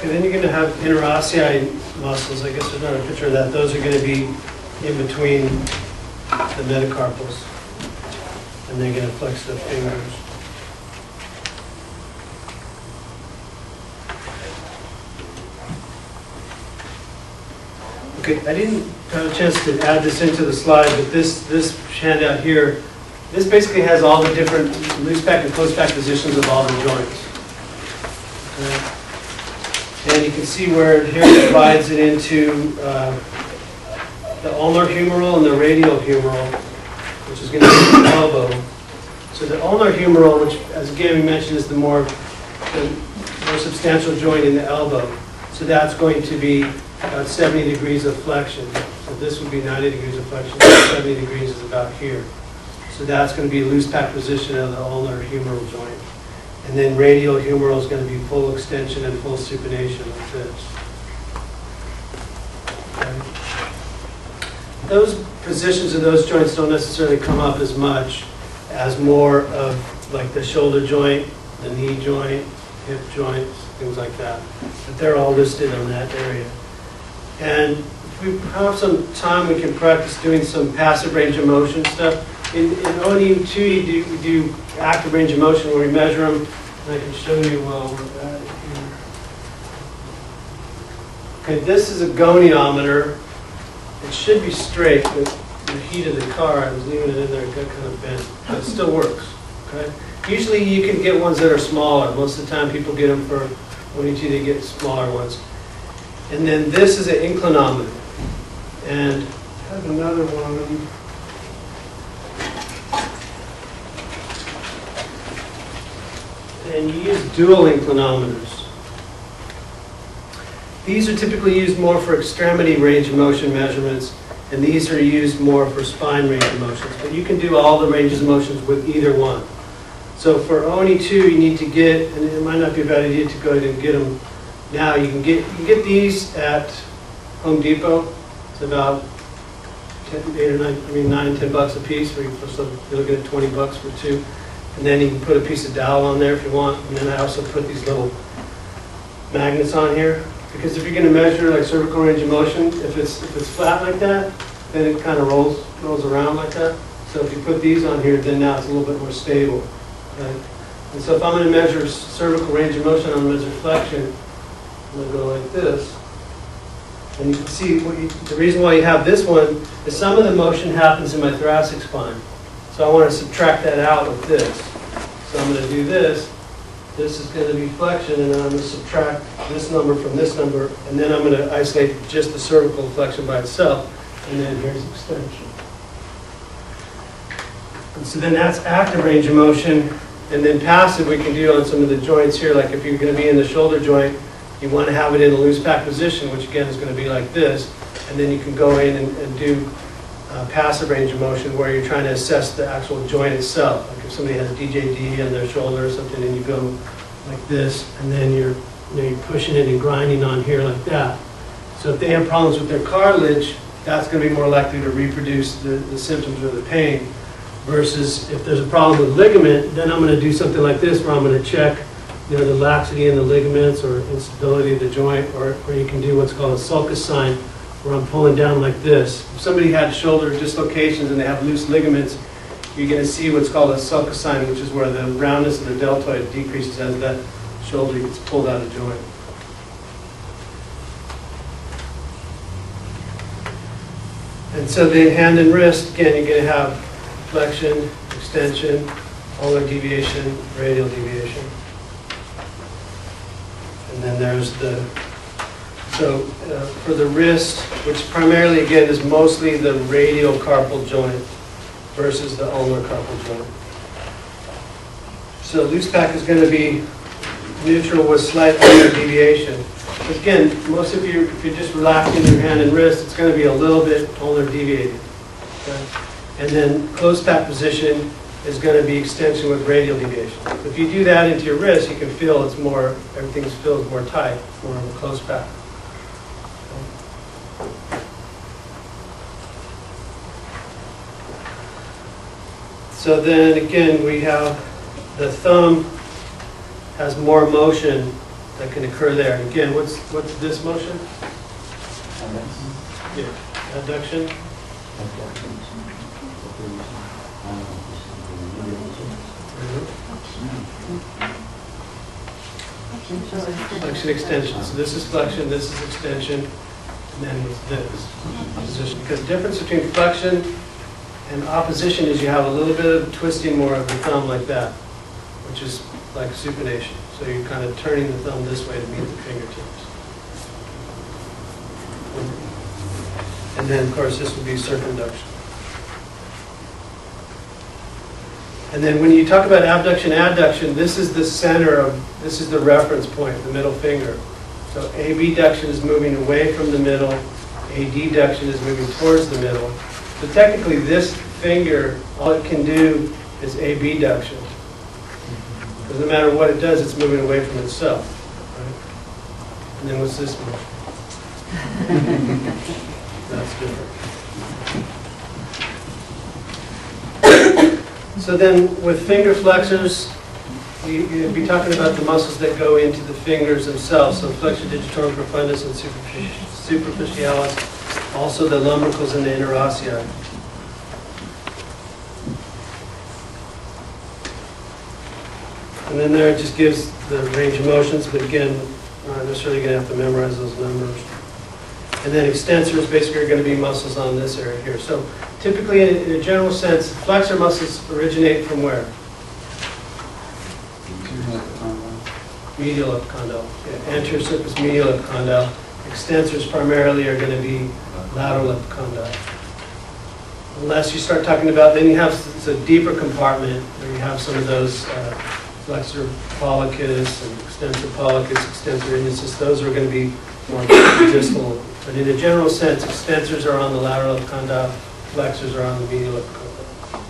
Okay, then you're going to have interossei muscles. I guess there's not a picture of that. Those are going to be in between the metacarpals. And they're going to flex the fingers. Okay, I didn't have a chance to add this into the slide, but this handout here, this basically has all the different loose pack and close pack positions of all the joints. Okay. And you can see where here it divides it into the ulnar humeral and the radial humeral, which is going to be the elbow. So the ulnar humeral, which, as again we mentioned, is the more substantial joint in the elbow. So that's going to be about 70 degrees of flexion. So this would be 90 degrees of flexion. 70 degrees is about here. So that's going to be a loose pack position of the ulnar humeral joint. And then radial humeral is going to be full extension and full supination like this. Okay. Those positions of those joints don't necessarily come up as much as more of like the shoulder joint, the knee joint, hip joints, things like that. But they're all listed on that area. And if we have some time, we can practice doing some passive range of motion stuff. In ONE2, we do active range of motion where we measure them, and I can show you while we're at it here. Okay, this is a goniometer. It should be straight, but the heat of the car, I was leaving it in there, it got kind of bent, but it still works. Okay. Usually you can get ones that are smaller. Most of the time people get them for ONE2, they get smaller ones. And then this is an inclinometer. And I have another one. And you use dual inclinometers. These are typically used more for extremity range of motion measurements, and these are used more for spine range of motions. But you can do all the ranges of motions with either one. So for ONE2, you need to get, and it might not be a bad idea to go ahead and get them now. You can get these at Home Depot. It's about 9, 10 bucks a piece. You're looking at 20 bucks for two. And then you can put a piece of dowel on there if you want. And then I also put these little magnets on here. Because if you're going to measure like cervical range of motion, if it's flat like that, then it kind of rolls around like that. So if you put these on here, then now it's a little bit more stable. Right? And so if I'm going to measure cervical range of motion, I'm going to measure flexion. I'm going to go like this. And you can see the reason why you have this one is some of the motion happens in my thoracic spine. So I want to subtract that out with this. So I'm going to do this. This is going to be flexion, and then I'm going to subtract this number from this number, and then I'm going to isolate just the cervical flexion by itself, and then here's extension. And so then that's active range of motion, and then passive we can do on some of the joints here, like if you're going to be in the shoulder joint, you want to have it in a loose pack position, which again is going to be like this, and then you can go in and do passive range of motion where you're trying to assess the actual joint itself. Like if somebody has DJD on their shoulder or something, and you go like this, and then you're pushing it and grinding on here like that. So if they have problems with their cartilage, that's going to be more likely to reproduce the symptoms or the pain. Versus if there's a problem with ligament, then I'm going to do something like this where I'm going to check the laxity in the ligaments or instability of the joint, or you can do what's called a sulcus sign, where I'm pulling down like this. If somebody had shoulder dislocations and they have loose ligaments, you're going to see what's called a sulcus sign, which is where the roundness of the deltoid decreases as that shoulder gets pulled out of joint. And so the hand and wrist, again, you're going to have flexion, extension, ulnar deviation, radial deviation. And then there's so for the wrist, which primarily, again, is mostly the radial carpal joint versus the ulnar carpal joint. So loose pack is going to be neutral with slight ulnar deviation. But again, most of you, if you're just relaxing your hand and wrist, it's going to be a little bit ulnar deviated. Okay? And then closed pack position is going to be extension with radial deviation. If you do that into your wrist, you can feel everything feels more tight, more of a closed pack. So then again, we have the thumb has more motion that can occur there. And again, what's this motion? Yeah, abduction. Flexion, extension. So this is flexion, this is extension, and then it's this position. Because the difference between flexion and opposition is you have a little bit of twisting more of the thumb like that, which is like supination. So you're kind of turning the thumb this way to meet the fingertips. And then, of course, this would be circumduction. And then when you talk about abduction, adduction, this is the center of, this is the reference point, the middle finger. So abduction is moving away from the middle, adduction is moving towards the middle. So technically this finger, all it can do is abduction. Because no matter what it does, it's moving away from itself. Right? And then what's this one? That's different. So then with finger flexors, you'd be talking about the muscles that go into the fingers themselves. So flexor digitorum profundus and superficialis, also the lumbricals and the interossei. And then there it just gives the range of motions, but again, not necessarily going to have to memorize those numbers. And then extensors basically are going to be muscles on this area here. So typically, in a general sense, flexor muscles originate from where? Medial epicondyle. Yeah, anterior surface medial epicondyle. Extensors primarily are going to be lateral epicondyle. Unless you start talking about, then you have a deeper compartment where you have some of those flexor pollicus and extensor pollicus, extensor indicis. Those are going to be more distal. But in a general sense, extensors are on the lateral epicondyle, flexors are on the medial epicondyle.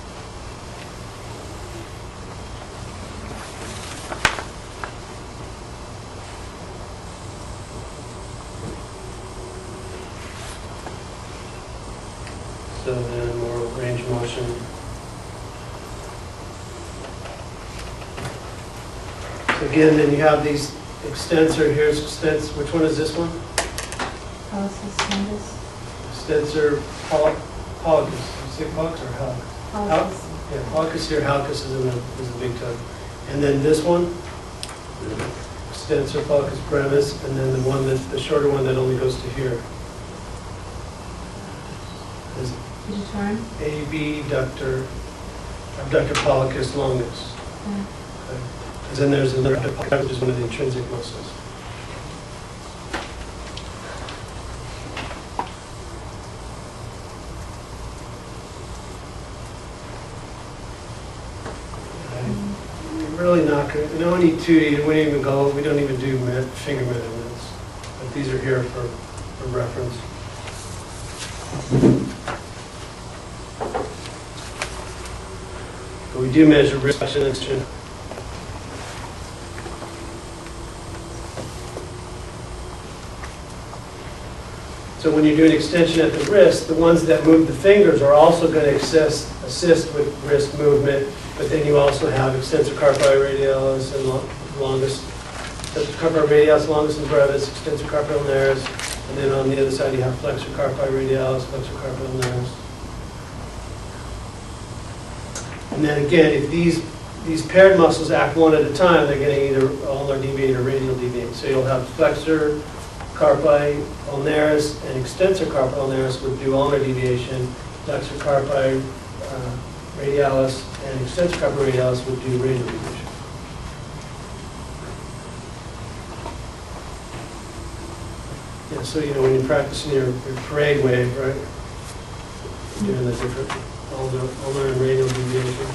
So then more range of motion. So again, then you have these extensor, here's extensor, which one is this one? Extensor pollicus. You say pollicus or halcus? Yeah, pollicus here, halcus is in the big toe. And then this one, extensor pollicus brevis, and then the one that the shorter one that only goes to here. Is abductor pollicus longus. Okay. And then there's another pollicus, which is one of the intrinsic muscles. Really not good. We don't need 2D. We don't even go. We don't even do finger measurements. But these are here for reference. But we do measure wrist flexion and extension. So when you're doing extension at the wrist, the ones that move the fingers are also going to assist with wrist movement. But then you also have extensor carpi radialis and longus, extensor carpi radialis, longus and brevis, extensor carpi ulnaris, and then on the other side you have flexor carpi radialis, flexor carpi ulnaris. And then again, if these paired muscles act one at a time, they're going to either ulnar deviate or radial deviate. So you'll have flexor carpi ulnaris and extensor carpi ulnaris would do ulnar deviation, flexor carpi radialis and extensor carpi radialis would do radial deviation. Yeah, so when you're practicing your parade wave, right? You're doing the different ulnar and radial deviation.